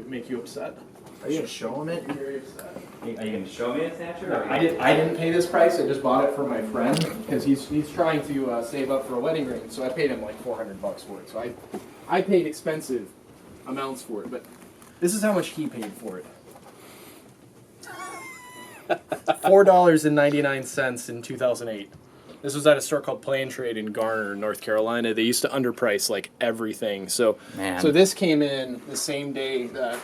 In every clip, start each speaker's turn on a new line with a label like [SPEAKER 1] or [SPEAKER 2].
[SPEAKER 1] make you upset.
[SPEAKER 2] Are you gonna show him it?
[SPEAKER 1] Very upset.
[SPEAKER 3] Are you going to show me a snatcher?
[SPEAKER 1] I didn't pay this price. I just bought it for my friend because he's trying to save up for a wedding ring. So I paid him like $400 for it. So I paid expensive amounts for it, but this is how much he paid for it. $4.99 in 2008. This was at a store called Play and Trade in Garner, North Carolina. They used to underprice like everything. So this came in the same day that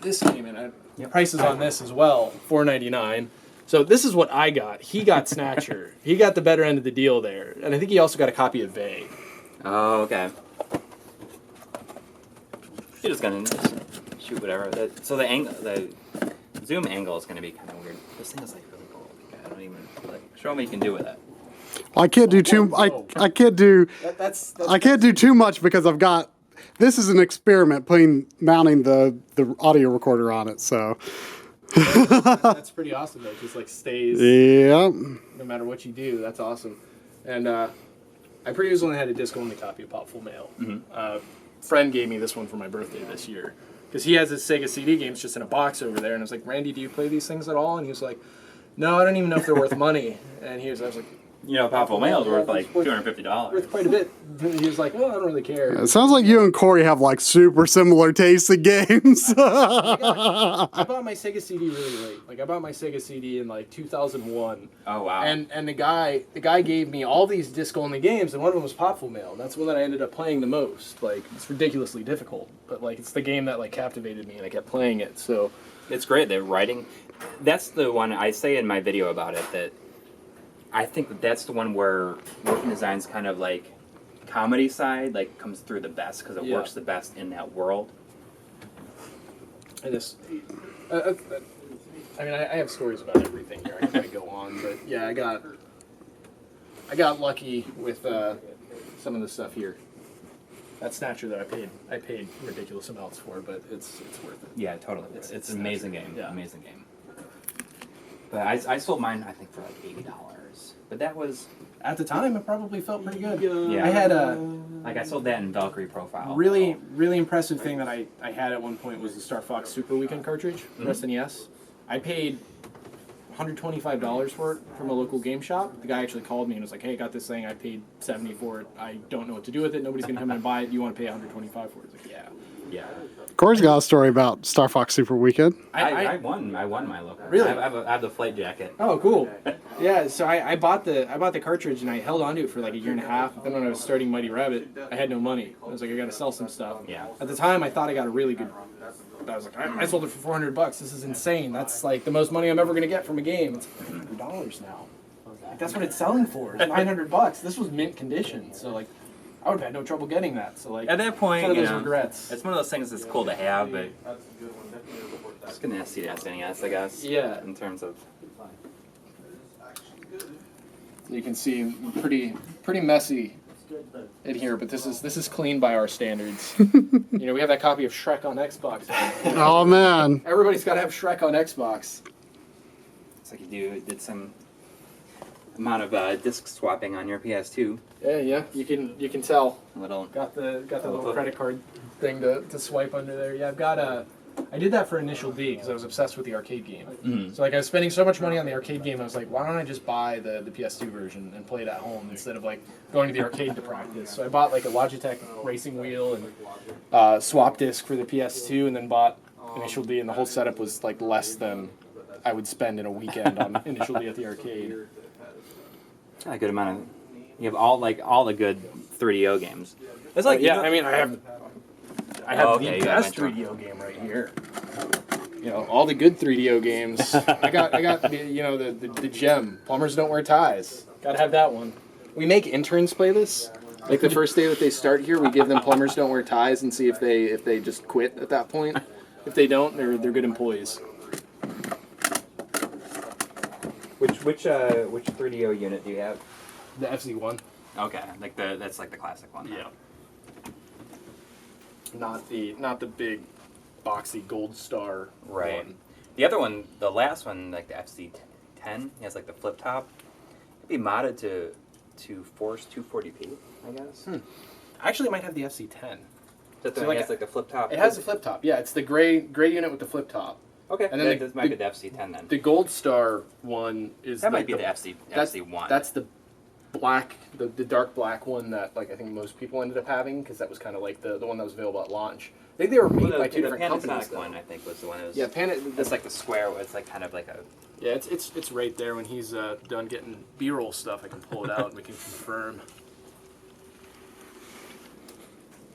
[SPEAKER 1] this came in. Prices on this as well, $4.99. So this is what I got. He got Snatcher. He got the better end of the deal there, and I think he also got a copy of Vague.
[SPEAKER 3] Oh, okay. You're just gonna shoot whatever. So the zoom angle is gonna be kind of weird. This thing is like really cool. Like, I don't even like. Show me what you can do with it.
[SPEAKER 4] I can't do too. I can't do. I can't do too much because I've got. This is an experiment, mounting the audio recorder on it. So.
[SPEAKER 1] That's pretty awesome though. It just like stays.
[SPEAKER 4] Yeah.
[SPEAKER 1] No matter what you do, that's awesome. And I previously only had a disc-only copy of Pop Full Mail. Friend gave me this one for my birthday this year because he has his Sega CD games just in a box over there, and I was like, Randy, do you play these things at all? And he was like, no, I don't even know if they're worth money. And I was like,
[SPEAKER 3] you know, Pop Full Mail is worth like $250.
[SPEAKER 1] Worth quite a bit. He was like, oh, I don't really care.
[SPEAKER 4] It sounds like you and Corey have like super similar tastes in games.
[SPEAKER 1] I bought my Sega CD really late. Like I bought my Sega CD in like 2001.
[SPEAKER 3] Oh wow!
[SPEAKER 1] And the guy gave me all these disc-only games, and one of them was Pop Full Mail. That's the one that I ended up playing the most. Like it's ridiculously difficult, but like it's the game that like captivated me, and I kept playing it. So
[SPEAKER 3] it's great. The writing. That's the one I say in my video about it that. I think that's the one where motion design's kind of like comedy side like comes through the best because it works the best in that world.
[SPEAKER 1] I just, I mean, I have stories about everything here. I can go on, but yeah, I got lucky with some of the stuff here. That Snatcher that I paid ridiculous amounts for, but it's worth it.
[SPEAKER 3] Yeah, totally. It's an amazing game.
[SPEAKER 1] Yeah.
[SPEAKER 3] Amazing game. But I sold mine I think for like $80. But that was
[SPEAKER 1] at the time it probably felt pretty good.
[SPEAKER 3] Yeah.
[SPEAKER 1] I had
[SPEAKER 3] like I sold that in Valkyrie Profile.
[SPEAKER 1] Really impressive thing that I had at one point was the Star Fox Super Weekend cartridge for SNES. I paid $125 for it from a local game shop. The guy actually called me and was like, hey, I got this thing, I paid $70 for it. I don't know what to do with it. Nobody's gonna come in and buy it. You want to pay $125 for it? I was like, yeah. Yeah.
[SPEAKER 4] Corey's got a story about Star Fox Super Weekend.
[SPEAKER 3] I won my local.
[SPEAKER 1] Really?
[SPEAKER 3] I have the flight jacket.
[SPEAKER 1] Oh, cool. Yeah, so I bought the cartridge and I held onto it for like a year and a half. Then when I was starting Mighty Rabbit, I had no money. I was like, I got to sell some stuff.
[SPEAKER 3] Yeah.
[SPEAKER 1] At the time, I thought I got a really good. I was like, I sold it for $400. This is insane. That's like the most money I'm ever gonna get from a game. It's $900 now. Like, that's what it's selling for. It's $900. This was mint condition, so like. I would have had no trouble getting that. So like
[SPEAKER 3] at that point,
[SPEAKER 1] one of those regrets.
[SPEAKER 3] It's one of those things that's cool to have, but just gonna see that SNES, I guess.
[SPEAKER 1] Yeah.
[SPEAKER 3] In terms of.
[SPEAKER 1] You can see pretty messy in here, but this is clean by our standards. You know, we have that copy of Shrek on Xbox.
[SPEAKER 4] Oh man!
[SPEAKER 1] Everybody's got to have Shrek on Xbox.
[SPEAKER 3] It's like you did some amount of disc swapping on your PS2.
[SPEAKER 1] Yeah, you can tell.
[SPEAKER 3] Got
[SPEAKER 1] the little credit card thing to swipe under there. Yeah, I did that for Initial D because I was obsessed with the arcade game. Mm-hmm. So like I was spending so much money on the arcade game, I was like, why don't I just buy the PS2 version and play it at home instead of like going to the arcade to practice? So I bought like a Logitech racing wheel and swap disc for the PS2, and then bought Initial D, and the whole setup was like less than I would spend in a weekend on Initial D at the arcade.
[SPEAKER 3] A good amount of. You have all the good 3DO games.
[SPEAKER 1] It's like I mean I have the best 3DO game right here. You know, all the good 3DO games. I got the gem. Plumbers Don't Wear Ties. Gotta have that one. We make interns play this. Like the first day that they start here, we give them Plumbers Don't Wear Ties and see if they just quit at that point. If they don't, they're good employees.
[SPEAKER 3] Which 3DO unit do you have?
[SPEAKER 1] The FZ1.
[SPEAKER 3] Okay, that's like the classic one.
[SPEAKER 1] Yeah. Not the big boxy gold star one.
[SPEAKER 3] The other one, the last one, like the FC10, has like the flip top. It'd be modded to force 240p, I guess.
[SPEAKER 1] I actually might have the FC10.
[SPEAKER 3] That
[SPEAKER 1] So,
[SPEAKER 3] it
[SPEAKER 1] like,
[SPEAKER 3] has like a flip top.
[SPEAKER 1] It has a flip top. Yeah, it's the gray unit with the flip top.
[SPEAKER 3] Okay,
[SPEAKER 1] And then
[SPEAKER 3] this might be the FC10 then.
[SPEAKER 1] The Gold Star one is
[SPEAKER 3] That
[SPEAKER 1] like
[SPEAKER 3] might be the FC1.
[SPEAKER 1] That's the black, the dark black one that like I think most people ended up having because that was kind of like the one that was available at launch. I think they were made by two different companies.
[SPEAKER 3] The Panasonic one I think was the one that was.
[SPEAKER 1] Yeah,
[SPEAKER 3] It's like the square. It's like kind of like a.
[SPEAKER 1] Yeah, it's right there. When he's done getting B-roll stuff, I can pull it out and we can confirm.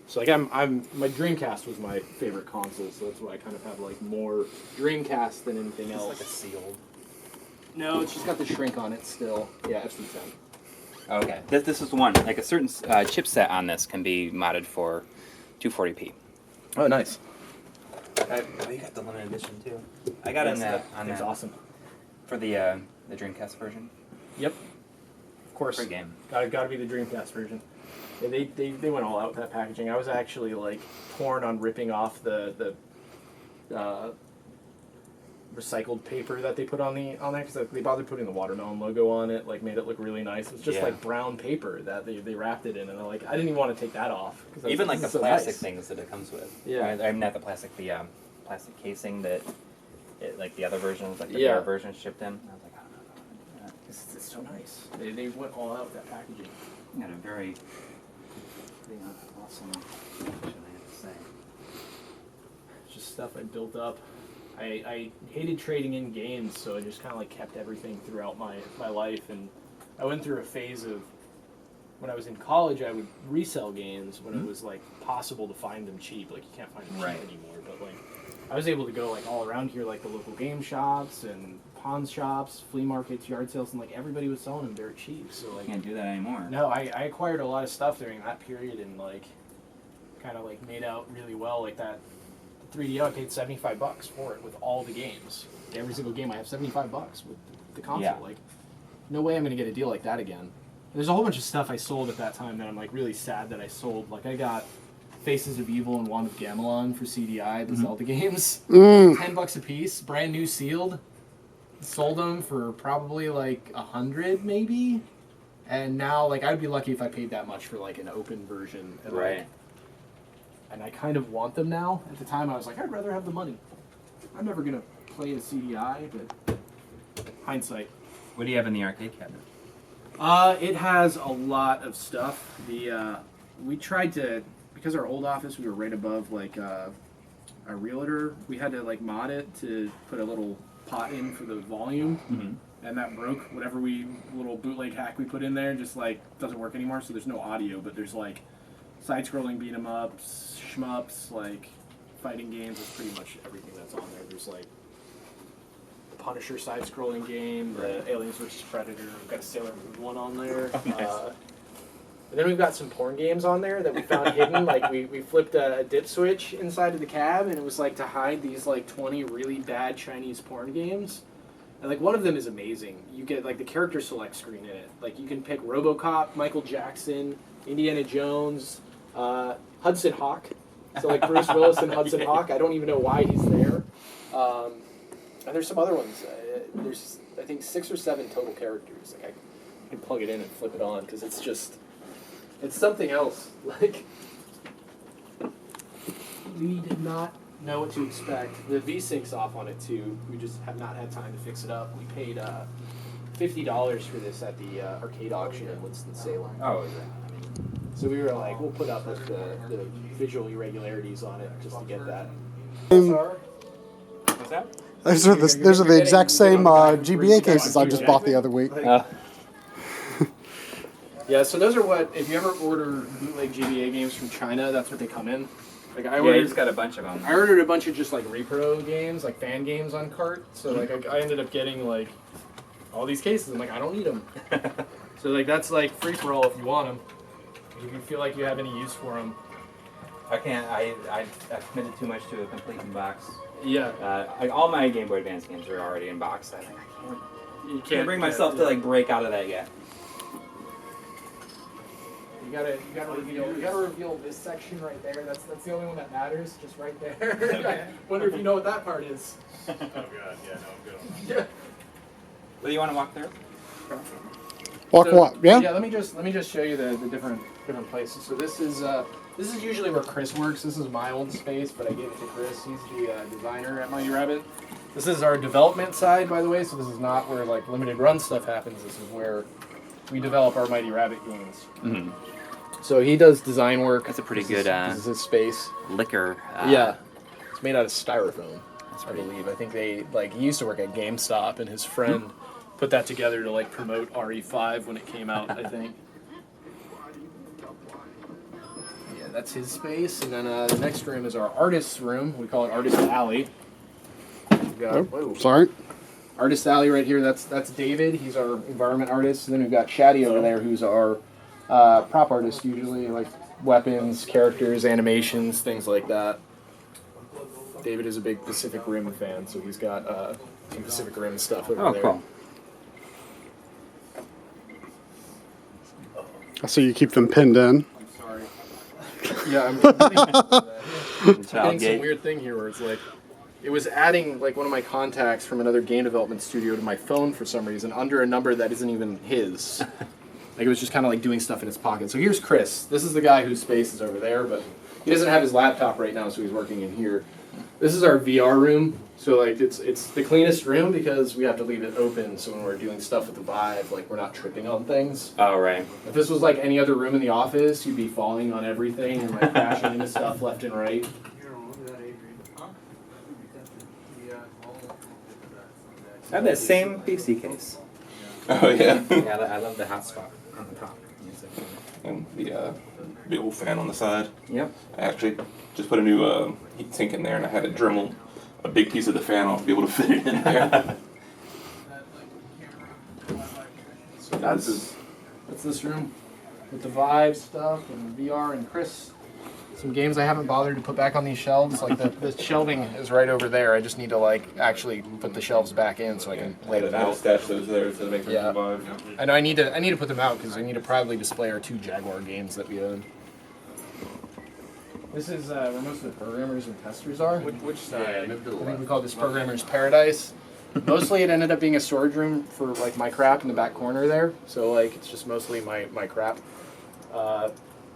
[SPEAKER 1] So like my Dreamcast was my favorite console, so that's why I kind of have like more Dreamcast than anything else.
[SPEAKER 3] It's like a sealed.
[SPEAKER 1] No, it's just got the shrink on it still. Yeah, FC10.
[SPEAKER 3] Okay, this is one. Like a certain chipset on this can be modded for 240p.
[SPEAKER 1] Oh, nice.
[SPEAKER 3] Oh, you got the limited edition too. I got on that.
[SPEAKER 1] It's awesome.
[SPEAKER 3] For the Dreamcast version.
[SPEAKER 1] Yep. Of course.
[SPEAKER 3] Great game.
[SPEAKER 1] Gotta be the Dreamcast version. Yeah, they went all out with that packaging. I was actually like torn on ripping off the recycled paper that they put on there because they bothered putting the watermelon logo on it, like made it look really nice. It was just like brown paper that they wrapped it in, and I didn't even want to take that off.
[SPEAKER 3] Even like the plastic
[SPEAKER 1] nice.
[SPEAKER 3] things that it comes with.
[SPEAKER 1] Yeah.
[SPEAKER 3] I mean, not the plastic, the plastic casing that like the other versions, like the
[SPEAKER 1] Yeah.
[SPEAKER 3] bear version shipped in. I was like, I don't know. Yeah.
[SPEAKER 1] It's so nice. They went all out with that packaging.
[SPEAKER 3] You got a very awesome collection, I have to say.
[SPEAKER 1] It's just stuff I built up. I hated trading in games, so I just kind of like kept everything throughout my life. And I went through a phase of when I was in college, I would resell games when it was like possible to find them cheap. Like you can't find them cheap anymore. But like I was able to go like all around here, like the local game shops and pawn shops, flea markets, yard sales, and like everybody was selling them dirt cheap. So like
[SPEAKER 3] Can't do that anymore.
[SPEAKER 1] no, I acquired a lot of stuff during that period and like kind of like made out really well. Like that 3DO, I paid $75 for it with all the games. Every single game, I have $75 with the console.
[SPEAKER 3] Yeah.
[SPEAKER 1] Like, no way I'm gonna get a deal like that again. And there's a whole bunch of stuff I sold at that time that I'm like really sad that I sold. Like I got Faces of Evil and Wand of Gamelon for CDI, the Zelda games, $10 a piece, brand new sealed. Sold them for probably like $100 maybe, and now like I'd be lucky if I paid that much for like an open version. And,
[SPEAKER 3] Right.
[SPEAKER 1] like, and I kind of want them now. At the time, I was like, I'd rather have the money. I'm never gonna play a CDI, but hindsight.
[SPEAKER 3] What do you have in the arcade cabinet?
[SPEAKER 1] It has a lot of stuff. We tried to, because our old office, we were right above like a realtor. We had to like mod it to put a little pot in for the volume, and that broke. Whatever little bootleg hack we put in there just like doesn't work anymore. So there's no audio, but there's like side-scrolling beat 'em ups, shmups, like fighting games. Is pretty much everything that's on there. There's like Punisher side-scrolling game, the Aliens vs Predator. We've got a Sailor Moon one on there.
[SPEAKER 3] Oh, nice.
[SPEAKER 1] And then we've got some porn games on there that we found hidden. Like we flipped a dip switch inside of the cab, and it was like to hide these like 20 really bad Chinese porn games. And like one of them is amazing. You get like the character select screen in it. Like you can pick RoboCop, Michael Jackson, Indiana Jones, Hudson Hawk. So like Bruce Willis and Hudson Hawk. I don't even know why he's there. And there's some other ones. There's I think 6 or 7 total characters. Like I can plug it in and flip it on because it's just. It's something else. Like, we did not know what to expect. The V-Sync's off on it too. We just have not had time to fix it up. We paid $50 for this at the arcade auction in Winston-Salem.
[SPEAKER 3] Oh, yeah.
[SPEAKER 1] So we were like, we'll put up with the visual irregularities on it just to get that.
[SPEAKER 3] What's that?
[SPEAKER 4] Those are the exact same GBA cases I just bought the other week.
[SPEAKER 1] Yeah, so those are what, if you ever order bootleg GBA games from China, that's what they come in. Like I
[SPEAKER 3] You just got a bunch of them.
[SPEAKER 1] I ordered a bunch of just like repro games, like fan games on cart. So like I ended up getting like all these cases. I'm like, I don't need them. So like that's like free for all if you want them. If you feel like you have any use for them.
[SPEAKER 3] I can't. I've committed too much to a complete box.
[SPEAKER 1] Yeah.
[SPEAKER 3] All my Game Boy Advance games are already in box. I think
[SPEAKER 1] You
[SPEAKER 3] can't bring myself to like break out of that yet.
[SPEAKER 1] You gotta reveal this section right there. That's the only one that matters, just right there. I wonder if you know what that part is.
[SPEAKER 2] Oh god, yeah, no, I'm good.
[SPEAKER 1] Yeah.
[SPEAKER 3] Well, you want to walk through?
[SPEAKER 4] Walk what? Yeah?
[SPEAKER 1] Yeah, let me just show you the different places. So this is This is usually where Chris works. This is my old space, but I gave it to Chris. He's the designer at Mighty Rabbit. This is our development side, by the way, so this is not where like limited run stuff happens. This is where we develop our Mighty Rabbit games.
[SPEAKER 3] Mm-hmm.
[SPEAKER 1] So he does design work.
[SPEAKER 3] That's a pretty
[SPEAKER 1] This
[SPEAKER 3] good
[SPEAKER 1] is his space.
[SPEAKER 3] liquor.
[SPEAKER 1] Yeah. It's made out of styrofoam,
[SPEAKER 3] That's
[SPEAKER 1] I
[SPEAKER 3] pretty
[SPEAKER 1] believe. I think he used to work at GameStop, and his friend put that together to like promote RE5 when it came out, I think. Yeah, that's his space. And then the next room is our artist's room. We call it Artist Alley. We've got,
[SPEAKER 4] Oh, sorry.
[SPEAKER 1] Artist Alley right here. That's David. He's our environment artist. And then we've got Shaddy over there, who's our prop artist, usually like weapons, characters, animations, things like that. David is a big Pacific Rim fan, so he's got some Pacific Rim stuff over there.
[SPEAKER 3] cool.
[SPEAKER 4] I see you keep them pinned in.
[SPEAKER 1] I'm sorry. Yeah, I'm getting some
[SPEAKER 3] Tailgate.
[SPEAKER 1] weird thing here where it's like, it was adding like one of my contacts from another game development studio to my phone for some reason under a number that isn't even his. Like it was just kind of like doing stuff in his pocket. So here's Chris. This is the guy whose space is over there, but he doesn't have his laptop right now, so he's working in here. This is our VR room. So like it's the cleanest room because we have to leave it open so when we're doing stuff with the Vive, like we're not tripping on things.
[SPEAKER 3] Oh, right.
[SPEAKER 1] If this was like any other room in the office, you'd be falling on everything and like crashing into stuff left and right.
[SPEAKER 3] I have that same PC case.
[SPEAKER 5] Oh yeah.
[SPEAKER 3] Yeah, I love the hot spot on the top.
[SPEAKER 5] And the big old fan on the side.
[SPEAKER 3] Yep.
[SPEAKER 5] I actually just put a new heat sink in there, and I had to Dremel a big piece of the fan off to be able to fit it in there.
[SPEAKER 1] So that's this room with the Vive stuff and VR and Chris. Some games I haven't bothered to put back on these shelves. Like the shelving is right over there. I just need to like actually put the shelves back in so I can lay it
[SPEAKER 5] I
[SPEAKER 1] out.
[SPEAKER 5] stash those there to make them
[SPEAKER 1] Yeah.
[SPEAKER 5] survive.
[SPEAKER 1] I know I need to put them out because I need to proudly display our 2 Jaguar games that we own. This is where most of the programmers and testers are.
[SPEAKER 2] Which side?
[SPEAKER 1] I think we call this Programmer's Paradise. Mostly it ended up being a storage room for like my crap in the back corner there. So like it's just mostly my crap.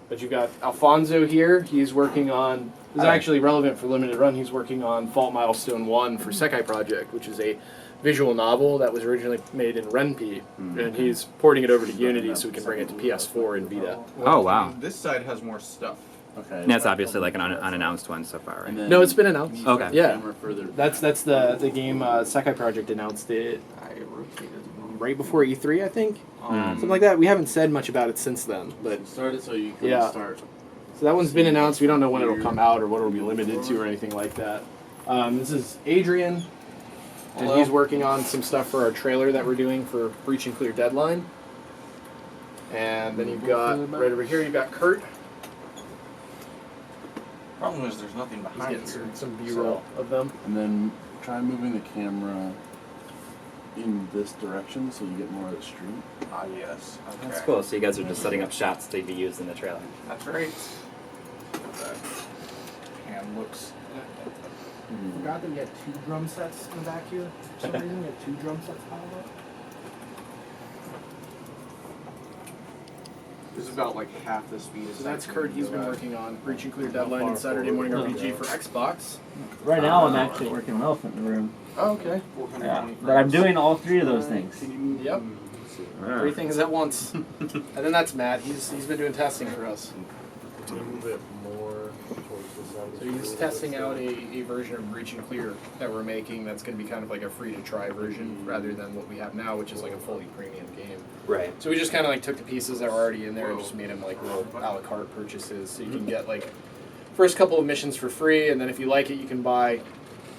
[SPEAKER 1] But you've got Alfonso here. He's working on, this is actually relevant for Limited Run, he's working on Fault Milestone 1 for Sekai Project, which is a visual novel that was originally made in Ren'Py. And he's porting it over to Unity so we can bring it to PS4 and Vita.
[SPEAKER 3] Oh, wow.
[SPEAKER 2] This side has more stuff.
[SPEAKER 6] Okay.
[SPEAKER 3] That's obviously like an unannounced one so far, right?
[SPEAKER 1] No, it's been announced.
[SPEAKER 3] Okay.
[SPEAKER 1] Yeah.
[SPEAKER 6] Further.
[SPEAKER 1] That's the game Sekai Project announced it right before E3, I think. Something like that. We haven't said much about it since then, but
[SPEAKER 6] Started so you can
[SPEAKER 1] Yeah.
[SPEAKER 6] start.
[SPEAKER 1] so that one's been announced. We don't know when it'll come out or what it'll be limited to or anything like that. This is Adrian, and he's working on some stuff for our trailer that we're doing for Breach and Clear Deadline. And then you've got right over here. You've got Kurt.
[SPEAKER 2] Problem is there's nothing
[SPEAKER 1] He's
[SPEAKER 2] behind
[SPEAKER 1] getting
[SPEAKER 2] here.
[SPEAKER 1] some B-roll of them.
[SPEAKER 6] And then try moving the camera in this direction so you get more of the street.
[SPEAKER 2] Ah, yes. Okay.
[SPEAKER 3] That's cool. So you guys are just setting up shots to be used in the trailer.
[SPEAKER 2] That's right. That hand looks.
[SPEAKER 1] I forgot that we had 2 drum sets in the back here. For some reason, we had 2 drum sets piled up.
[SPEAKER 2] This is about like half the speed.
[SPEAKER 1] So that's Kurt. He's been working on Breach and Clear Deadline and Saturday Morning RPG for Xbox.
[SPEAKER 7] Right now, I'm actually working on Elephant in the Room.
[SPEAKER 1] Oh, okay.
[SPEAKER 7] Yeah, but I'm doing all 3 of those things.
[SPEAKER 1] Yep. 3 things at once. And then that's Matt. He's been doing testing for us.
[SPEAKER 2] A little bit more towards the side.
[SPEAKER 1] So he's testing out a version of Breach and Clear that we're making that's going to be kind of like a free-to-try version rather than what we have now, which is like a fully premium game.
[SPEAKER 3] Right.
[SPEAKER 1] So we just kind of like took the pieces that were already in there and just made them like little a la carte purchases. So you can get like first couple of missions for free, and then if you like it, you can buy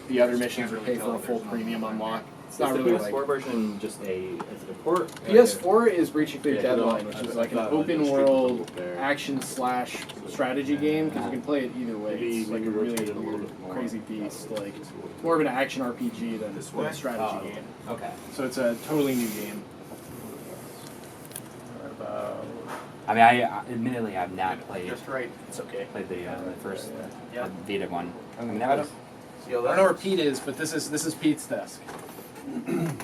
[SPEAKER 1] the other missions or pay for a full premium unlock. It's not
[SPEAKER 3] Is
[SPEAKER 1] really
[SPEAKER 3] the PS4
[SPEAKER 1] like
[SPEAKER 3] version just is it a port?
[SPEAKER 1] PS4 is Breach and Clear Deadline, which is like an open world action / strategy game because you can play it either way. It's like a really weird, crazy beast. Like more of an action RPG than a strategy game.
[SPEAKER 3] Okay.
[SPEAKER 1] So it's a totally new game.
[SPEAKER 3] I mean, I admittedly have not played
[SPEAKER 1] Just right. It's okay.
[SPEAKER 3] the first
[SPEAKER 1] Yeah.
[SPEAKER 3] Vita one. I mean,
[SPEAKER 1] I
[SPEAKER 3] that
[SPEAKER 1] don't,
[SPEAKER 3] was
[SPEAKER 1] I don't know where Pete is, but this is Pete's desk.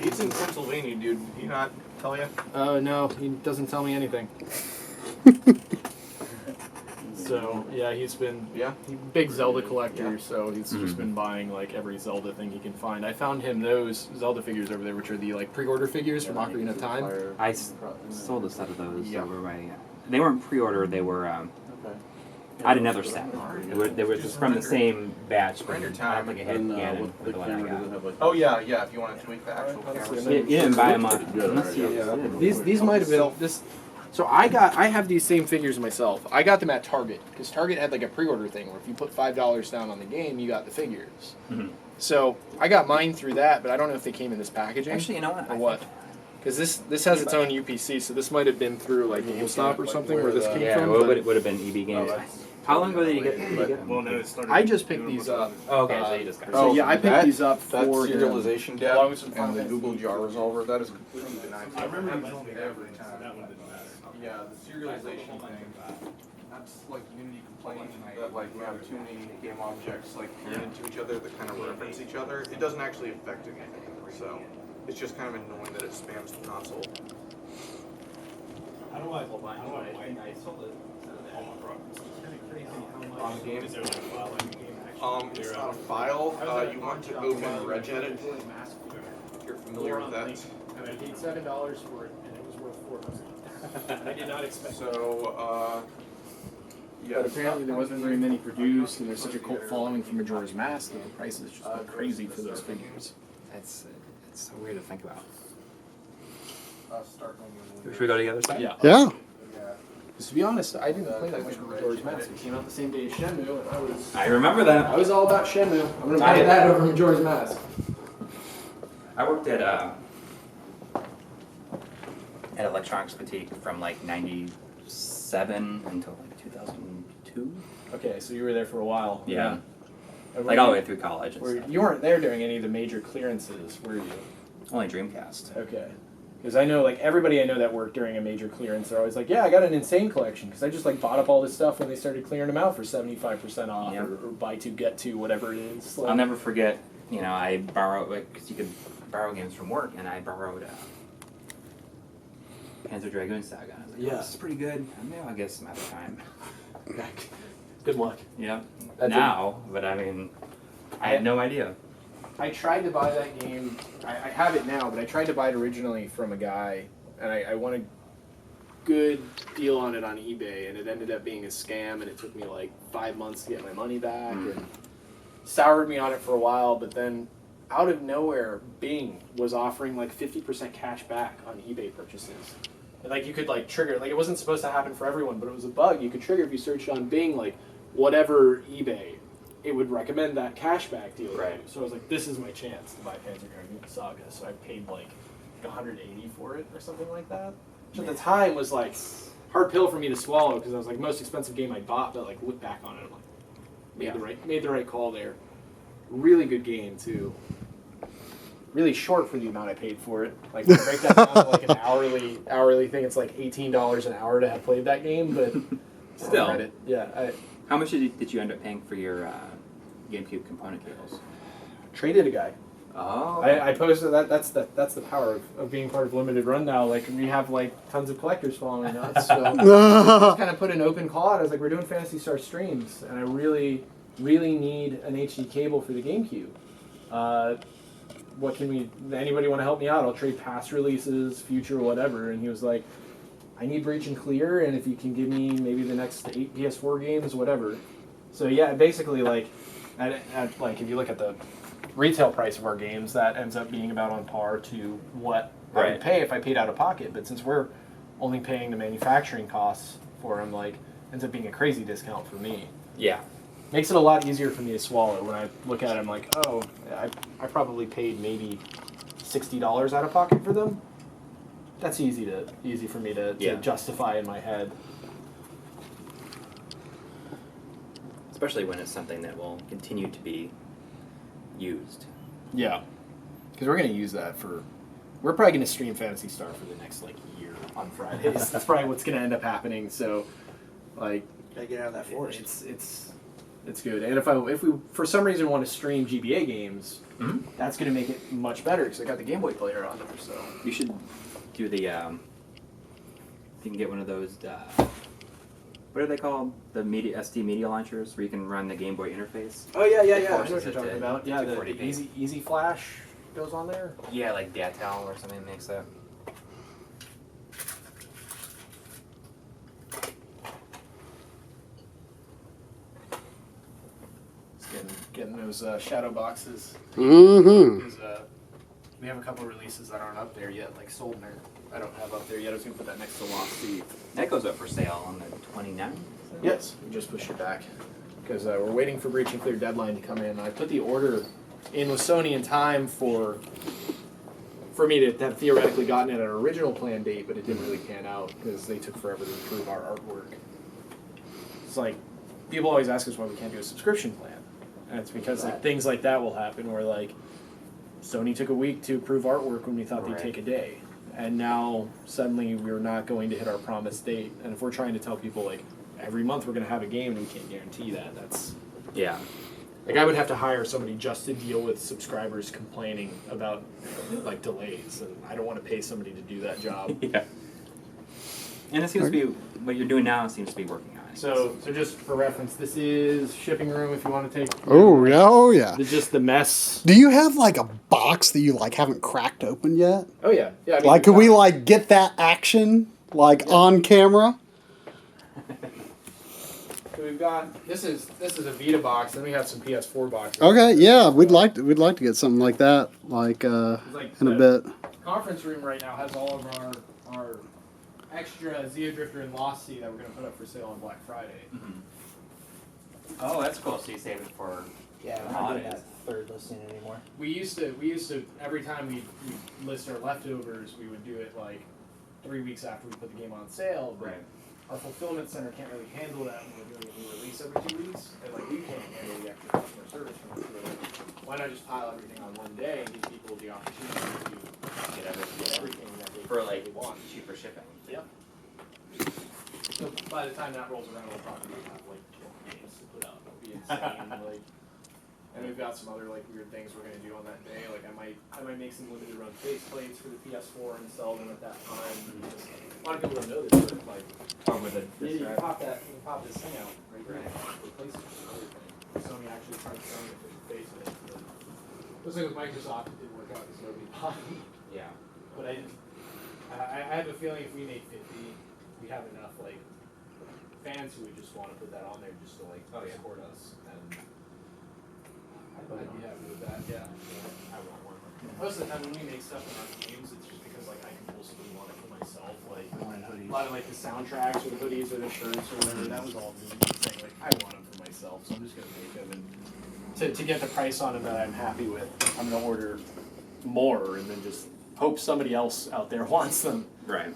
[SPEAKER 2] He's in Pennsylvania, dude. Did he not tell you?
[SPEAKER 1] Oh no, he doesn't tell me anything. So yeah, he's been big Zelda collector. So he's just been buying like every Zelda thing he can find. I found him those Zelda figures over there, which are the like pre-order figures from Ocarina of Time.
[SPEAKER 3] I sold a set of those over my. They weren't pre-order. They were. I had another set. They were just from the same batch. But I don't think I had Ganon for the one I got.
[SPEAKER 2] Oh yeah. If you want to tweak the actual camera.
[SPEAKER 3] You didn't buy them on.
[SPEAKER 1] These might have been this. So I have these same figures myself. I got them at Target because Target had like a pre-order thing where if you put $5 down on the game, you got the figures. So I got mine through that, but I don't know if they came in this packaging.
[SPEAKER 3] Actually, you know what?
[SPEAKER 1] Or what? Because this has its own UPC, so this might have been through like GameStop or something where this came from.
[SPEAKER 3] Yeah, it would have been EB Games. How long ago did you get them?
[SPEAKER 2] Well, no, it started.
[SPEAKER 1] I just picked these up.
[SPEAKER 3] Oh, okay, so you just got them.
[SPEAKER 1] So yeah, I picked these up
[SPEAKER 2] That
[SPEAKER 1] for
[SPEAKER 2] serialization
[SPEAKER 1] along with
[SPEAKER 2] depth
[SPEAKER 1] some
[SPEAKER 2] and the
[SPEAKER 1] Final
[SPEAKER 2] Google
[SPEAKER 1] Fantasy.
[SPEAKER 2] jar resolver, that is completely denied.
[SPEAKER 1] I remember
[SPEAKER 2] every time. Yeah, the serialization thing. That's like Unity complaining that like we have too many game objects like paired into each other that kind of reference each other. It doesn't actually affect anything, so it's just kind of annoying that it spams the console. On the game. It's not a file. You want to open regedit. If you're familiar with that.
[SPEAKER 1] And I paid $7 for it, and it was worth $400. I did not expect.
[SPEAKER 2] So,
[SPEAKER 1] But apparently there wasn't very many produced, and there's such a cult following for Majora's Mask that the prices just went crazy for those figures.
[SPEAKER 3] It's so weird to think about.
[SPEAKER 2] start
[SPEAKER 3] Should we go to the other side?
[SPEAKER 1] Yeah.
[SPEAKER 4] Yeah.
[SPEAKER 1] Because to be honest, I didn't play that much with Majora's Mask. It came out the same day as Shenmue, and
[SPEAKER 3] I remember that.
[SPEAKER 1] I was all about Shenmue. I'm going to play that over Majora's Mask.
[SPEAKER 3] I worked at Electronics Boutique from like '97 until like 2002.
[SPEAKER 1] Okay, so you were there for a while.
[SPEAKER 3] Yeah.
[SPEAKER 1] And
[SPEAKER 3] Like all the way through college. And stuff.
[SPEAKER 1] you weren't there during any of the major clearances, were you?
[SPEAKER 3] Only Dreamcast.
[SPEAKER 1] Okay. Because I know, like, everybody I know that worked during a major clearance, they're always like, yeah, I got an insane collection. Because I just, like, bought up all this stuff when they started clearing them out for 75% off
[SPEAKER 3] Yep.
[SPEAKER 1] or buy two, get two, whatever it is. Like,
[SPEAKER 3] I'll never forget, you know, I borrowed, because you could borrow games from work, and I borrowed Panzer Dragoon Saga. I was like,
[SPEAKER 1] Yeah.
[SPEAKER 3] oh, this is pretty good. Maybe I'll get some other time.
[SPEAKER 1] Good luck.
[SPEAKER 3] Yep.
[SPEAKER 1] That's
[SPEAKER 3] Now, but I mean, I had no idea.
[SPEAKER 1] I tried to buy that game. I have it now, but I tried to buy it originally from a guy, and I won a good deal on it on eBay, and it ended up being a scam, and it took me like 5 months to get my money back, and soured me on it for a while, but then out of nowhere, Bing was offering like 50% cash back on eBay purchases. And like you could like trigger, like it wasn't supposed to happen for everyone, but it was a bug you could trigger if you searched on Bing, like whatever eBay, it would recommend that cashback deal.
[SPEAKER 3] Right.
[SPEAKER 1] So I was like, this is my chance to buy Panzer Dragoon Saga. So I paid like 180 for it or something like that. Which at the time was like hard pill for me to swallow because I was like most expensive game I bought, but like look back on it, I'm like made the right call there. Really good game too. Really short for the amount I paid for it. Like to break that down to like an hourly thing, it's like $18 an hour to have played that game, but
[SPEAKER 3] Still.
[SPEAKER 1] credit. Yeah.
[SPEAKER 3] How much did you end up paying for your GameCube component cables?
[SPEAKER 1] Traded a guy.
[SPEAKER 3] Oh.
[SPEAKER 1] I posted that. That's the power of being part of Limited Run now. Like we have like tons of collectors following us. So I just kind of put an open call out. I was like, we're doing Phantasy Star streams, and I really need an HD cable for the GameCube. What can we? Anybody want to help me out? I'll trade past releases, future, whatever. And he was like, I need Breach and Clear, and if you can give me maybe the next 8 PS4 games, whatever. So yeah, basically like, like if you look at the retail price of our games, that ends up being about on par to what I would pay if I paid out of pocket. But since we're only paying the manufacturing costs for them, like ends up being a crazy discount for me.
[SPEAKER 3] Yeah.
[SPEAKER 1] Makes it a lot easier for me to swallow when I look at it. I'm like, oh, I probably paid maybe $60 out of pocket for them. That's easy for me to justify in my head.
[SPEAKER 3] Especially when it's something that will continue to be used.
[SPEAKER 1] Yeah, because we're gonna use that for. We're probably gonna stream Phantasy Star for the next like year on Fridays. That's probably what's gonna end up happening. So, like,
[SPEAKER 2] Gotta get out of that forest.
[SPEAKER 1] It's good. And if we for some reason want to stream GBA games, that's gonna make it much better because I got the Game Boy player on there. So
[SPEAKER 3] You should do the. You can get one of those what are they called? The media SD media launchers where you can run the Game Boy interface.
[SPEAKER 1] Oh yeah. I know
[SPEAKER 3] Forces
[SPEAKER 1] what you're
[SPEAKER 3] it
[SPEAKER 1] talking
[SPEAKER 3] to
[SPEAKER 1] about. Yeah, the
[SPEAKER 3] 240p.
[SPEAKER 1] easy flash goes on there.
[SPEAKER 3] Yeah, like Datel or something makes that.
[SPEAKER 1] Getting those shadow boxes.
[SPEAKER 4] Mm-hmm.
[SPEAKER 1] We have a couple releases that aren't up there yet, like Soldner. I don't have up there yet. I was gonna put that next to Lost Sea.
[SPEAKER 3] That goes up for sale on the 29th.
[SPEAKER 1] Yes, we just pushed it back because we're waiting for Breach and Clear deadline to come in. I put the order in with Sony in time for me to have theoretically gotten it at our original planned date, but it didn't really pan out because they took forever to approve our artwork. It's like people always ask us why we can't do a subscription plan, and it's because like things like that will happen where like Sony took a week to approve artwork when we thought they'd take a day. And now suddenly we're not going to hit our promised date. And if we're trying to tell people like every month we're going to have a game and we can't guarantee that, that's
[SPEAKER 3] Yeah.
[SPEAKER 1] like I would have to hire somebody just to deal with subscribers complaining about like delays, and I don't want to pay somebody to do that job.
[SPEAKER 3] Yeah. And it seems to be what you're doing now seems to be working on it.
[SPEAKER 1] So just for reference, this is shipping room if you want to take.
[SPEAKER 4] Oh yeah, oh yeah.
[SPEAKER 1] It's just the mess.
[SPEAKER 4] Do you have like a box that you like haven't cracked open yet?
[SPEAKER 1] Oh yeah, yeah. I mean,
[SPEAKER 4] Like, could we like get that action like on camera?
[SPEAKER 1] So we've got this is a Vita box, then we have some PS4 boxes.
[SPEAKER 4] Okay, yeah, we'd like to get something like that like
[SPEAKER 1] Like
[SPEAKER 4] in a
[SPEAKER 1] the
[SPEAKER 4] bit.
[SPEAKER 1] conference room right now has all of our extra Zeo Drifter and Lost Sea that we're going to put up for sale on Black Friday.
[SPEAKER 3] Oh, that's cool. So you save it for
[SPEAKER 8] Yeah, we're not doing that third listing anymore.
[SPEAKER 1] We used to every time we list our leftovers, we would do it like 3 weeks after we put the game on sale. But our fulfillment center can't really handle that when we're doing a new release every 2 weeks, and like we can't handle the extra customer service from it. So why not just pile everything on one day and give people the opportunity to get everything that they
[SPEAKER 3] for like
[SPEAKER 1] want.
[SPEAKER 3] cheaper shipping.
[SPEAKER 1] Yep. So by the time that rolls around, we'll probably have like 12 games to put out. It'll be insane. Like, and we've got some other like weird things we're gonna do on that day. Like I might make some limited run faceplates for the PS4 and sell them at that time. A lot of people don't know this, but like you can pop this thing out right there. Replace it with another thing. Sony actually tried selling it for the faceplate. Looks like with Microsoft it didn't work out because nobody bought it.
[SPEAKER 3] Yeah.
[SPEAKER 1] But I have a feeling if we make 50, we have enough like fans who would just want to put that on there just to like support us, and I'd be happy with that. Yeah. I want one. Most of the time when we make stuff in our games, it's just because like I compulsively want it for myself. Like a lot of like the soundtracks or the hoodies or the shirts or whatever. That was all me saying like I want them for myself, so I'm just gonna make them. And to get the price on them that I'm happy with, I'm gonna order more and then just hope somebody else out there wants them.
[SPEAKER 3] Right.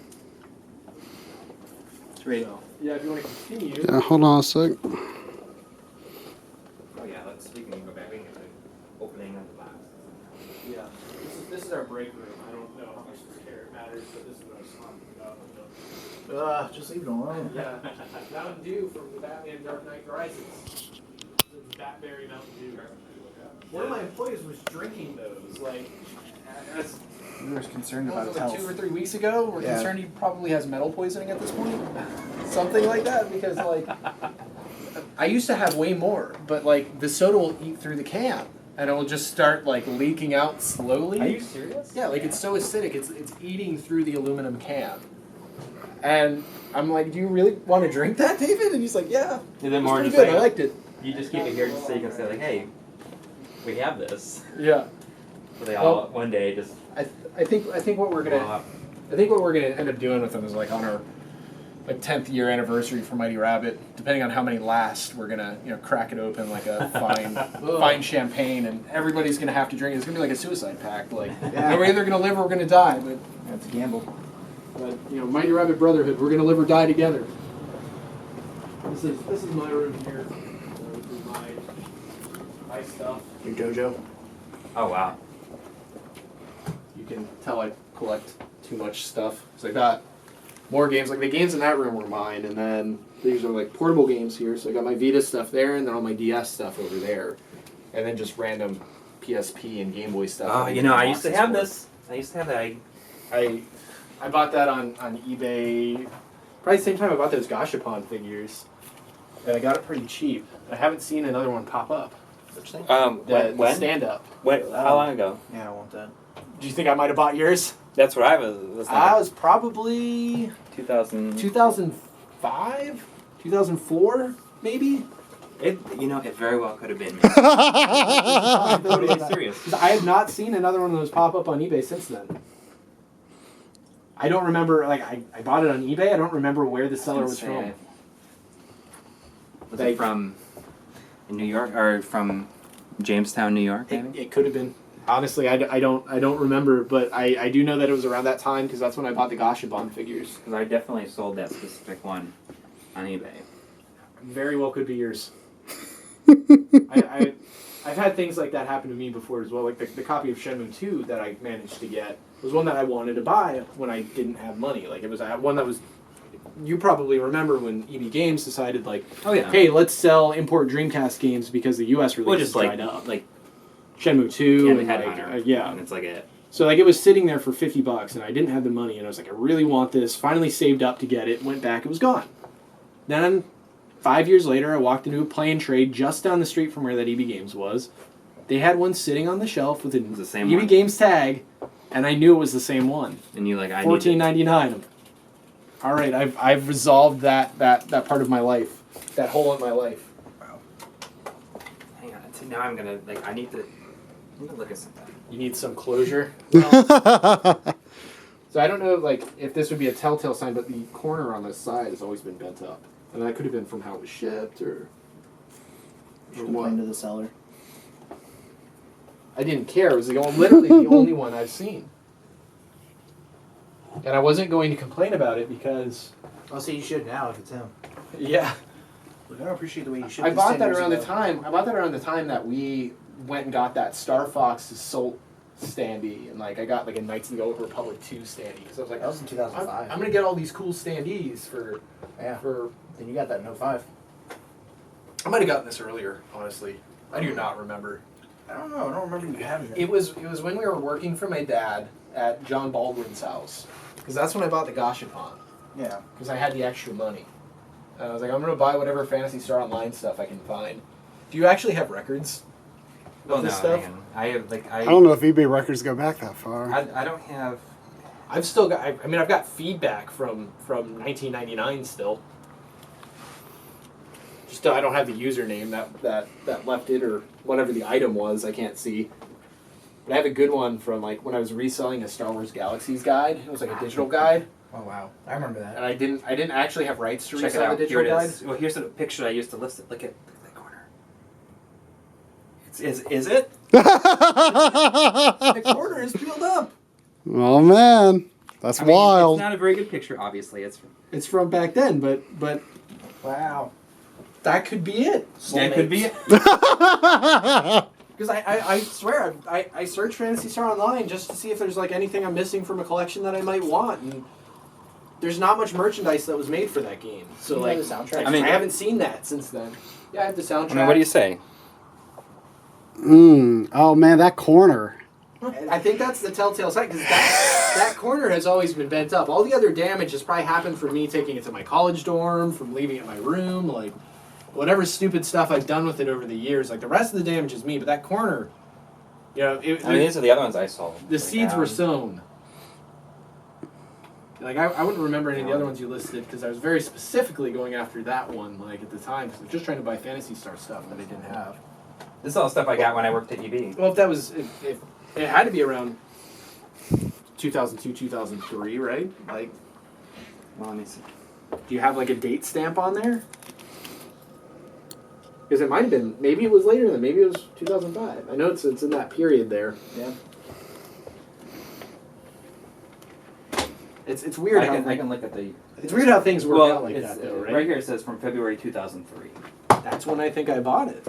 [SPEAKER 3] Sweet.
[SPEAKER 1] So, yeah, if you want to continue.
[SPEAKER 4] Yeah, hold on a sec.
[SPEAKER 3] Oh yeah, we can go back. We can get the opening of the box.
[SPEAKER 1] Yeah. This is our break room. I don't know how much it matters, but this is what I was talking about.
[SPEAKER 8] Just leave it alone.
[SPEAKER 1] Yeah. Mountain Dew from the Batman Dark Knight Rises. The Batberry Mountain Dew. One of my employees was drinking those. Like, as
[SPEAKER 8] We were concerned
[SPEAKER 1] what
[SPEAKER 8] about
[SPEAKER 1] was
[SPEAKER 8] his
[SPEAKER 1] it,
[SPEAKER 8] health.
[SPEAKER 1] 2 or 3 weeks ago? We're
[SPEAKER 8] Yeah.
[SPEAKER 1] concerned he probably has metal poisoning at this point. Something like that, because like I used to have way more, but like the soda will eat through the can and it will just start like leaking out slowly.
[SPEAKER 3] Are you serious?
[SPEAKER 1] Yeah, like it's so acidic, it's eating through the aluminum can. And I'm like, do you really want to drink that, David? And he's like, yeah.
[SPEAKER 3] Is it
[SPEAKER 1] It's
[SPEAKER 3] more
[SPEAKER 1] pretty
[SPEAKER 3] just
[SPEAKER 1] good.
[SPEAKER 3] like
[SPEAKER 1] I liked it.
[SPEAKER 3] you just keep it here just so you can say like, hey, we have this.
[SPEAKER 1] Yeah.
[SPEAKER 3] So they all one day just
[SPEAKER 1] I think what we're
[SPEAKER 3] blow
[SPEAKER 1] gonna
[SPEAKER 3] up.
[SPEAKER 1] I think what we're gonna end up doing with them is like on our like 10th year anniversary for Mighty Rabbit, depending on how many last, we're gonna crack it open like a fine champagne, and everybody's gonna have to drink it. It's gonna be like a suicide pact. Like we're either gonna live or we're gonna die. But
[SPEAKER 8] That's a gamble.
[SPEAKER 1] Mighty Rabbit Brotherhood, we're gonna live or die together. This is my room here. This is my stuff. Your JoJo.
[SPEAKER 3] Oh wow.
[SPEAKER 1] You can tell I collect too much stuff. So I got more games. Like the games in that room were mine, and then these are like portable games here. So I got my Vita stuff there, and then all my DS stuff over there, and then just random PSP and Game Boy stuff.
[SPEAKER 3] Oh, I used to have this. I used to have that.
[SPEAKER 1] I bought that on eBay Probably the same time I bought those Gashapon figures. And I got it pretty cheap. I haven't seen another one pop up.
[SPEAKER 8] Which thing?
[SPEAKER 1] The
[SPEAKER 3] when?
[SPEAKER 1] stand-up.
[SPEAKER 3] How long ago?
[SPEAKER 8] Yeah, I want that.
[SPEAKER 1] Do you think I might have bought yours?
[SPEAKER 3] That's what I was
[SPEAKER 1] I was probably
[SPEAKER 3] 2000.
[SPEAKER 1] 2005? 2004, maybe?
[SPEAKER 3] It very well could have been me.
[SPEAKER 1] I'm
[SPEAKER 3] Totally serious.
[SPEAKER 1] 'Cause I have not seen another one of those pop up on eBay since then. I don't remember, like, I bought it on eBay. I don't remember where the seller was from.
[SPEAKER 3] Was it from New York or from Jamestown, New York? Maybe?
[SPEAKER 1] It could have been. Honestly, I don't remember, but I do know that it was around that time because that's when I bought the Gashapon figures.
[SPEAKER 3] Because I definitely sold that specific one on eBay.
[SPEAKER 1] Very well could be yours. I've had things like that happen to me before as well. Like the copy of Shenmue 2 that I managed to get was one that I wanted to buy when I didn't have money. Like it was one that was. You probably remember when EB Games decided like,
[SPEAKER 3] Oh yeah.
[SPEAKER 1] hey, let's sell import Dreamcast games because the U.S.
[SPEAKER 3] Well,
[SPEAKER 1] release
[SPEAKER 3] just
[SPEAKER 1] dried up.
[SPEAKER 3] like
[SPEAKER 1] Shenmue 2
[SPEAKER 3] the
[SPEAKER 1] and
[SPEAKER 3] Headhunter.
[SPEAKER 1] yeah.
[SPEAKER 3] And it's like it.
[SPEAKER 1] So like it was sitting there for $50 and I didn't have the money and I was like, I really want this. Finally saved up to get it. Went back. It was gone. Then 5 years later, I walked into a play and trade just down the street from where that EB Games was. They had one sitting on the shelf with an
[SPEAKER 3] The same
[SPEAKER 1] EB
[SPEAKER 3] one.
[SPEAKER 1] Games tag, and I knew it was the same one.
[SPEAKER 3] And you like I need it.
[SPEAKER 1] $14.99. All right, I've resolved that part of my life, that hole in my life.
[SPEAKER 3] Hang on. See, now I'm gonna I need to look at something.
[SPEAKER 1] You need some closure. So I don't know like if this would be a telltale sign, but the corner on the side has always been bent up, and that could have been from how it was shipped or
[SPEAKER 8] Complain to the seller.
[SPEAKER 1] I didn't care. It was literally the only one I've seen. And I wasn't going to complain about it because...
[SPEAKER 8] I'll say you should now if it's him.
[SPEAKER 1] Yeah.
[SPEAKER 8] Look, I don't appreciate the way you should.
[SPEAKER 1] I bought that around the time that we went and got that Star Fox Assault standee. And like I got like a Knights of the Old Republic 2 standee. Because I was like,
[SPEAKER 8] That was in 2005.
[SPEAKER 1] I'm going to get all these cool standees for...
[SPEAKER 8] Yeah.
[SPEAKER 1] for.
[SPEAKER 8] Then you got that in 05.
[SPEAKER 1] I might have gotten this earlier, honestly. I do not remember.
[SPEAKER 8] I don't know. I don't remember you having it.
[SPEAKER 1] It was when we were working for my dad at John Baldwin's house. Because that's when I bought the Gashapon.
[SPEAKER 8] Yeah.
[SPEAKER 1] Because I had the extra money. And I was like, I'm going to buy whatever Phantasy Star Online stuff I can find. Do you actually have records of this stuff?
[SPEAKER 3] Man. I have
[SPEAKER 4] I don't know if eBay records go back that far.
[SPEAKER 3] I don't have.
[SPEAKER 1] I've still got, I've got feedback from 1999 still. Just I don't have the username that left it or whatever the item was. I can't see. But I have a good one from like when I was reselling a Star Wars Galaxies guide. It was like a digital guide,
[SPEAKER 8] Oh wow, I remember that.
[SPEAKER 1] and I didn't actually have rights to
[SPEAKER 3] Check it
[SPEAKER 1] resell the
[SPEAKER 3] out. Here
[SPEAKER 1] digital
[SPEAKER 3] it
[SPEAKER 1] guide.
[SPEAKER 3] is. Well, here's the picture I used to list it. Look at that corner. Is it?
[SPEAKER 1] The corner is peeled up.
[SPEAKER 4] Oh man, that's
[SPEAKER 3] I mean,
[SPEAKER 4] wild.
[SPEAKER 3] It's not a very good picture, obviously.
[SPEAKER 1] It's from back then, but
[SPEAKER 8] Wow.
[SPEAKER 1] that could be it.
[SPEAKER 3] That could be it.
[SPEAKER 1] Because I swear, I searched Phantasy Star Online just to see if there's like anything I'm missing from a collection that I might want, and there's not much merchandise that was made for that game. So
[SPEAKER 8] You
[SPEAKER 1] like,
[SPEAKER 8] have the soundtrack?
[SPEAKER 3] I mean-
[SPEAKER 1] I haven't seen that since then. Yeah, I have the soundtrack.
[SPEAKER 3] I mean, what do you say?
[SPEAKER 4] Oh man, that corner.
[SPEAKER 1] I think that's the telltale sign because that corner has always been bent up. All the other damage has probably happened from me taking it to my college dorm, from leaving it in my room, like whatever stupid stuff I've done with it over the years. Like the rest of the damage is me, but that corner, you know,
[SPEAKER 3] I mean, these are the other ones I sold.
[SPEAKER 1] the seeds were sown. Like I wouldn't remember any of the other ones you listed because I was very specifically going after that one like at the time because I was just trying to buy Phantasy Star stuff that I didn't have.
[SPEAKER 3] This is all stuff I got when I worked at EB.
[SPEAKER 1] Well, if that was if it had to be around 2002, 2003, right? Like,
[SPEAKER 3] Well, let me see.
[SPEAKER 1] do you have like a date stamp on there? Because it might have been, maybe it was later than, maybe it was 2005. I know it's in that period there.
[SPEAKER 8] Yeah.
[SPEAKER 1] It's weird
[SPEAKER 3] I
[SPEAKER 1] how
[SPEAKER 3] can look at the.
[SPEAKER 1] it's weird how things work out like
[SPEAKER 3] it's,
[SPEAKER 1] that though, right?
[SPEAKER 3] Right here it says from February 2003.
[SPEAKER 1] That's when I think I bought it.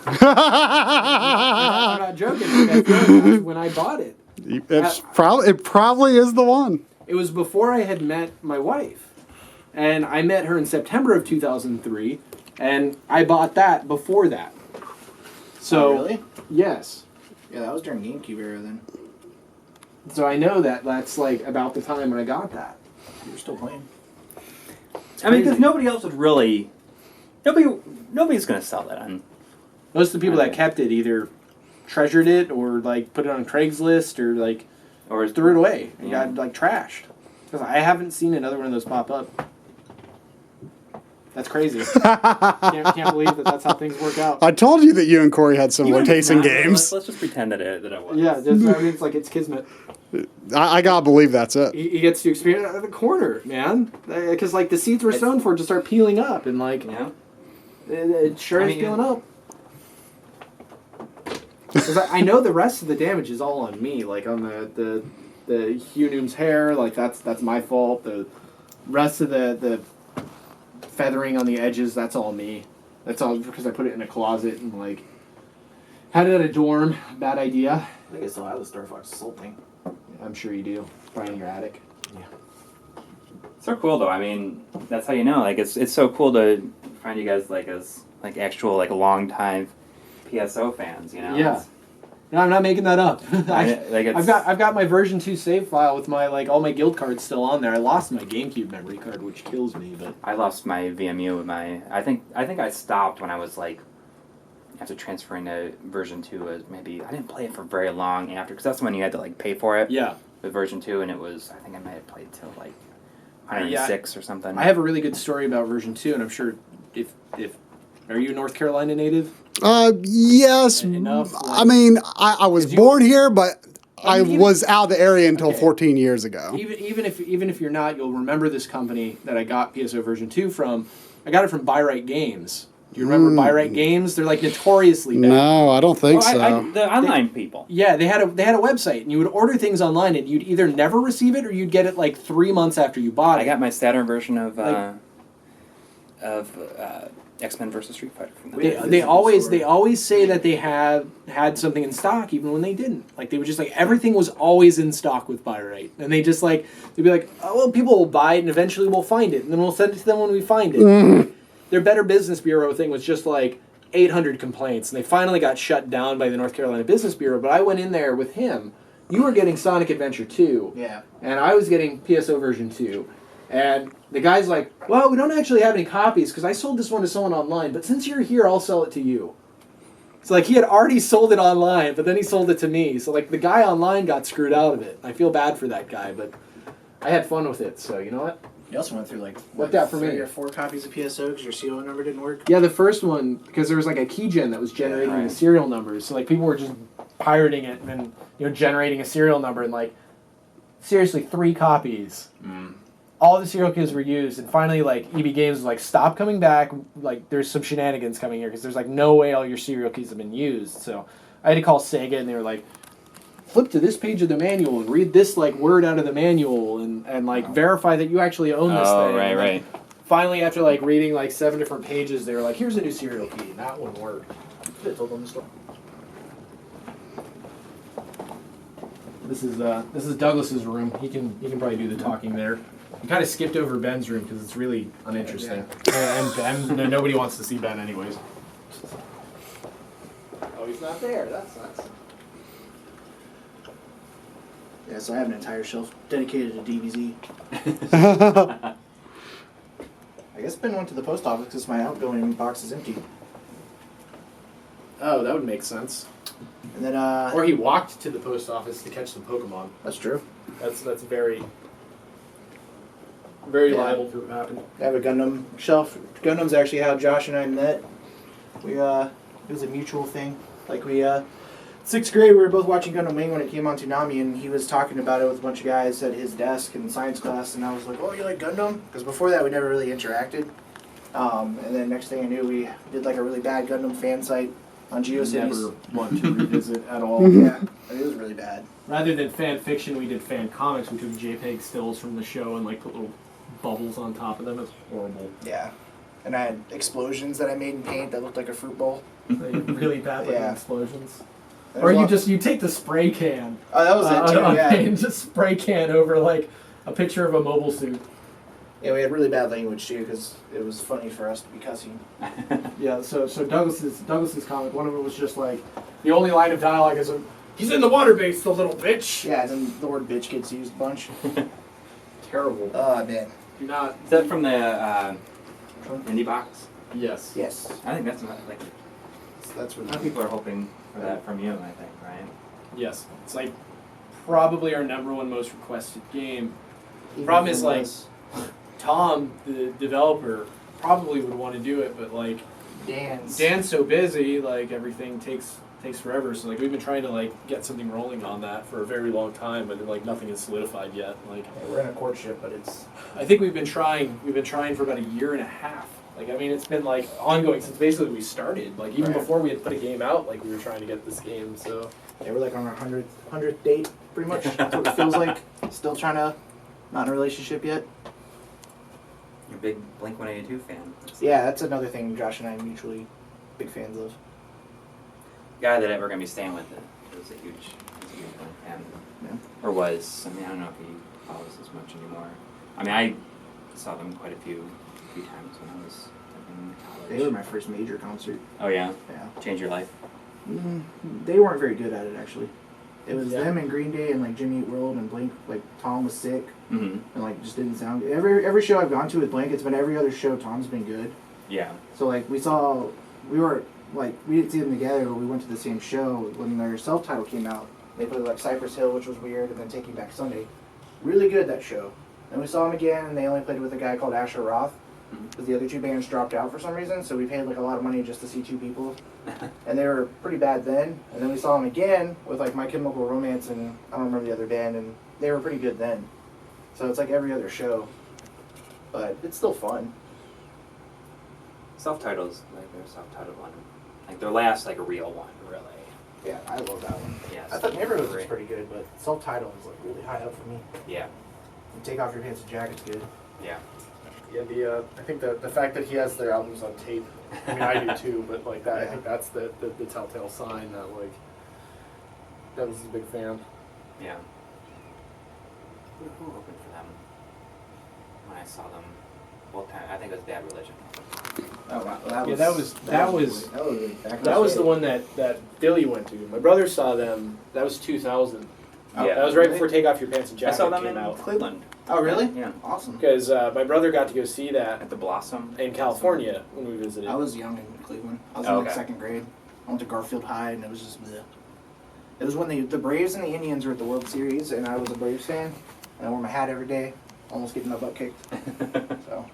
[SPEAKER 1] I'm not joking. I feel like that's when I bought it.
[SPEAKER 4] It probably is the one.
[SPEAKER 1] It was before I had met my wife. And I met her in September of 2003, and I bought that before that. So,
[SPEAKER 8] Oh, really?
[SPEAKER 1] yes.
[SPEAKER 8] Yeah, that was during GameCube era then.
[SPEAKER 1] So I know that that's like about the time when I got that.
[SPEAKER 8] You were still playing.
[SPEAKER 3] I mean, because nobody else would really. Nobody's gonna sell that on.
[SPEAKER 1] Most of the people that kept it either treasured it or like put it on Craigslist or like
[SPEAKER 3] Or
[SPEAKER 1] threw it away and
[SPEAKER 3] Yeah.
[SPEAKER 1] got like trashed. Because I haven't seen another one of those pop up. That's crazy. can't believe that's how things work out.
[SPEAKER 4] I told you that you and Corey had similar
[SPEAKER 3] Even if
[SPEAKER 4] tastes in
[SPEAKER 3] not,
[SPEAKER 4] games.
[SPEAKER 3] Let's just pretend that it was.
[SPEAKER 1] Yeah, I mean, it's like it's kismet.
[SPEAKER 4] I gotta believe that's it.
[SPEAKER 1] He gets to experience it out of the corner, man. Because like the seeds were sown for it to start peeling up, and like
[SPEAKER 3] Yeah.
[SPEAKER 1] it sure is peeling up. Because I know the rest of the damage is all on me, like on the Hunum's hair, like that's my fault. The rest of the feathering on the edges, that's all me. That's all because I put it in a closet and like had it at a dorm. Bad idea.
[SPEAKER 8] I think I still have the Star Fox Soul thing.
[SPEAKER 1] I'm sure you do. Probably in your attic.
[SPEAKER 3] So cool though. I mean, that's how you know. Like it's so cool to find you guys like as like actual like long time PSO fans. You know.
[SPEAKER 1] Yeah. No, I'm not making that up.
[SPEAKER 3] I've
[SPEAKER 1] I've got my version 2 save file with my like all my guild cards still on there. I lost my GameCube memory card, which kills me. But
[SPEAKER 3] I lost my VMU with my. I think I stopped when I was like after transferring to version 2. Maybe I didn't play it for very long after because that's when you had to like pay for it.
[SPEAKER 1] yeah,
[SPEAKER 3] With version 2, and it was I think I might have played till like 106 or something.
[SPEAKER 1] I have a really good story about version 2, and I'm sure if are you a North Carolina native?
[SPEAKER 4] Yes.
[SPEAKER 1] Enough,
[SPEAKER 4] I mean, I was born here, but I
[SPEAKER 1] even-
[SPEAKER 4] was out of the area until
[SPEAKER 1] Okay.
[SPEAKER 4] 14 years ago.
[SPEAKER 1] Even if you're not, you'll remember this company that I got PSO version 2 from. I got it from Buy Right Games. Do you remember Buy Right Games? They're like notoriously bad.
[SPEAKER 4] No, I don't think so.
[SPEAKER 3] The online people.
[SPEAKER 1] Yeah, they had a website, and you would order things online, and you'd either never receive it or you'd get it like 3 months after you bought it.
[SPEAKER 3] I got my Saturn version of X-Men versus Street Fighter from them.
[SPEAKER 1] They always say that they had something in stock even when they didn't. Like they would just like everything was always in stock with Buy Right, and they just like they'd be like, oh well, people will buy it and eventually we'll find it, and then we'll send it to them when we find it. Their Better Business Bureau thing was just like 800 complaints, and they finally got shut down by the North Carolina Business Bureau. But I went in there with him. You were getting Sonic Adventure 2,
[SPEAKER 8] Yeah.
[SPEAKER 1] and I was getting PSO version 2. And the guy's like, well, we don't actually have any copies because I sold this one to someone online, but since you're here, I'll sell it to you. So, like, he had already sold it online, but then he sold it to me. So, like, the guy online got screwed out of it. I feel bad for that guy, but I had fun with it, so you know what?
[SPEAKER 8] You also went through like
[SPEAKER 1] Worked out for me.
[SPEAKER 8] 3 or 4 copies of PSO because your serial number didn't work.
[SPEAKER 1] Yeah, the first one, because there was, like, a keygen that was generating
[SPEAKER 3] right.
[SPEAKER 1] the serial numbers. So, like, people were just pirating it and then, generating a serial number and, like, seriously, 3 copies. All the serial keys were used, and finally, like, EB Games was like, stop coming back, like, there's some shenanigans coming here, because there's, like, no way all your serial keys have been used, so I had to call Sega, and they were like, flip to this page of the manual, and read this, like, word out of the manual, and like, verify that you actually own this thing.
[SPEAKER 3] Right,
[SPEAKER 1] And, like,
[SPEAKER 3] right.
[SPEAKER 1] finally, after, like, reading, like, 7 different pages, they were like, here's a new serial key, and that one worked. I told them the story. This is Douglas's room. He can probably do the talking there. We kind of skipped over Ben's room because it's really uninteresting, and nobody wants to see Ben anyways. Oh, he's not there. That sucks.
[SPEAKER 8] Yeah, so I have an entire shelf dedicated to DBZ. I guess Ben went to the post office because my outgoing box is empty.
[SPEAKER 1] Oh, that would make sense.
[SPEAKER 8] And then,
[SPEAKER 1] Or he walked to the post office to catch some Pokemon.
[SPEAKER 8] that's true.
[SPEAKER 1] That's very very
[SPEAKER 8] Yeah.
[SPEAKER 1] liable to have happened.
[SPEAKER 8] I have a Gundam shelf. Gundam's actually how Josh and I met. We, it was a mutual thing. Like, we, 6th grade, we were both watching Gundam Wing when it came on Toonami, and he was talking about it with a bunch of guys at his desk in science class, and I was like, oh, you like Gundam? Because before that, we never really interacted. And then next thing I knew, we did, like, a really bad Gundam fan site on GeoCities.
[SPEAKER 1] Never want to revisit at all.
[SPEAKER 8] Yeah, it was really bad.
[SPEAKER 1] Rather than fan fiction, we did fan comics. We took JPEG stills from the show and like put little bubbles on top of them. It's horrible.
[SPEAKER 8] Yeah. And I had explosions that I made in paint that looked like a fruit bowl.
[SPEAKER 1] Like, really bad looking
[SPEAKER 8] Yeah.
[SPEAKER 1] explosions.
[SPEAKER 8] There's
[SPEAKER 1] Or
[SPEAKER 8] a
[SPEAKER 1] you
[SPEAKER 8] lot-
[SPEAKER 1] take the spray can.
[SPEAKER 8] Oh, that was it, too, yeah.
[SPEAKER 1] And just spray can over like a picture of a mobile suit.
[SPEAKER 8] Yeah, we had really bad language, too, because it was funny for us to be cussing.
[SPEAKER 1] Yeah, so Douglas's comic, one of it was just like, the only line of dialogue is, he's in the water base, the little bitch.
[SPEAKER 8] Yeah, and then the word bitch gets used a bunch.
[SPEAKER 1] Terrible.
[SPEAKER 8] Oh, man.
[SPEAKER 1] You're not.
[SPEAKER 3] Is that from the indie box?
[SPEAKER 1] Yes.
[SPEAKER 8] Yes.
[SPEAKER 3] I think that's like
[SPEAKER 8] That's
[SPEAKER 3] a
[SPEAKER 8] what
[SPEAKER 3] lot of people are hoping for that from you. I think, right?
[SPEAKER 1] Yes. It's like probably our #1 most requested game. Problem is like Tom, the developer, probably would want to do it, but like Dan's so busy, like everything takes forever. So like we've been trying to like get something rolling on that for a very long time, but like nothing is solidified yet. Like
[SPEAKER 8] we're in a courtship, but it's.
[SPEAKER 1] I think we've been trying for about a year and a half. Like I mean, it's been like ongoing since basically we started. Like even before we had put a game out, like we were trying to get this game. So
[SPEAKER 8] Yeah, we're like on our 100th date, pretty much. That's what it feels like. Still trying to, not in a relationship yet.
[SPEAKER 3] You're a big Blink-182 fan.
[SPEAKER 8] Yeah, that's another thing Josh and I are mutually big fans of.
[SPEAKER 3] Guy that we're gonna be staying with was a huge Blink fan.
[SPEAKER 8] Yeah.
[SPEAKER 3] Or was. I mean, I don't know if he follows as much anymore. I mean, I saw them quite a few times when I was in college.
[SPEAKER 8] They were my first major concert.
[SPEAKER 3] Oh yeah.
[SPEAKER 8] Yeah.
[SPEAKER 3] Changed your life.
[SPEAKER 8] They weren't very good at it, actually. It was
[SPEAKER 1] Yeah.
[SPEAKER 8] them and Green Day and like Jimmy Eat World and Blink. Like Tom was sick
[SPEAKER 3] Mm-hmm.
[SPEAKER 8] and like just didn't sound good. Every show I've gone to with Blink, it's been every other show Tom's been good.
[SPEAKER 3] Yeah.
[SPEAKER 8] So like we didn't see them together, but we went to the same show when their self-title came out. They played like Cypress Hill, which was weird, and then Taking Back Sunday. Really good, that show. Then we saw them again, and they only played with a guy called Asher Roth, because the other two bands dropped out for some reason, so we paid like a lot of money just to see two people. And they were pretty bad then. And then we saw them again with like My Chemical Romance and I don't remember the other band, and they were pretty good then. So it's like every other show. But it's still fun.
[SPEAKER 3] Self-titles, like their self-titled one, like their last like real one, really.
[SPEAKER 8] Yeah, I love that one.
[SPEAKER 3] Yeah.
[SPEAKER 8] I thought Neighborhood was pretty good, but self-titled was like really high up for me.
[SPEAKER 3] Yeah.
[SPEAKER 8] And Take Off Your Pants and Jacket's good.
[SPEAKER 3] Yeah.
[SPEAKER 1] yeah, I think the fact that he has their albums on tape. I mean, I do too, but like that, I
[SPEAKER 8] Yeah.
[SPEAKER 1] think that's the telltale sign that like that was a big fan.
[SPEAKER 3] Yeah. Who opened for them? When I saw them both times, I think it was Bad Religion.
[SPEAKER 8] Oh wow,
[SPEAKER 1] That was the one that Billy went to. My brother saw them. That was 2000.
[SPEAKER 3] Yeah.
[SPEAKER 1] That was right before Take Off Your Pants and
[SPEAKER 3] I
[SPEAKER 1] Jacket
[SPEAKER 3] saw them
[SPEAKER 1] came
[SPEAKER 3] in
[SPEAKER 1] out.
[SPEAKER 3] Cleveland
[SPEAKER 8] Oh really?
[SPEAKER 3] Yeah.
[SPEAKER 8] Awesome.
[SPEAKER 1] Because my brother got to go see that
[SPEAKER 3] at the Blossom
[SPEAKER 1] in California when we visited.
[SPEAKER 8] I was young in Cleveland. I was in like second grade. I went to Garfield High, and it was just bleh. It was when the Braves and the Indians were at the World Series, and I was a Braves fan, and I wore my hat every day, almost getting my butt kicked. So.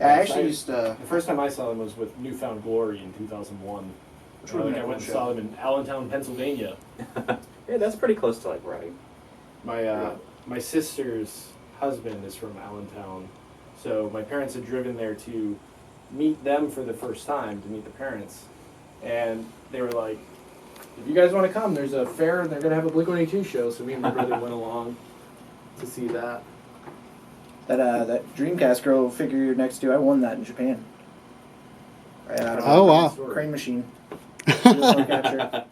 [SPEAKER 8] Yeah, I actually used to.
[SPEAKER 1] The first time I saw them was with Newfound Glory in 2001.
[SPEAKER 8] Which would have been
[SPEAKER 1] I
[SPEAKER 8] a
[SPEAKER 1] went
[SPEAKER 8] cool
[SPEAKER 1] and saw
[SPEAKER 8] show.
[SPEAKER 1] them in Allentown, Pennsylvania.
[SPEAKER 3] Yeah, that's pretty close to like where
[SPEAKER 1] My sister's husband is from Allentown, so my parents had driven there to meet them for the first time, to meet the parents, and they were like, "If you guys want to come, there's a fair and they're gonna have a Blink-182 show." So me and my brother went along to see that.
[SPEAKER 8] That Dreamcast girl figure you're next to, I won that in Japan. Right out of
[SPEAKER 4] Oh, wow.
[SPEAKER 8] Crane Machine. Catcher.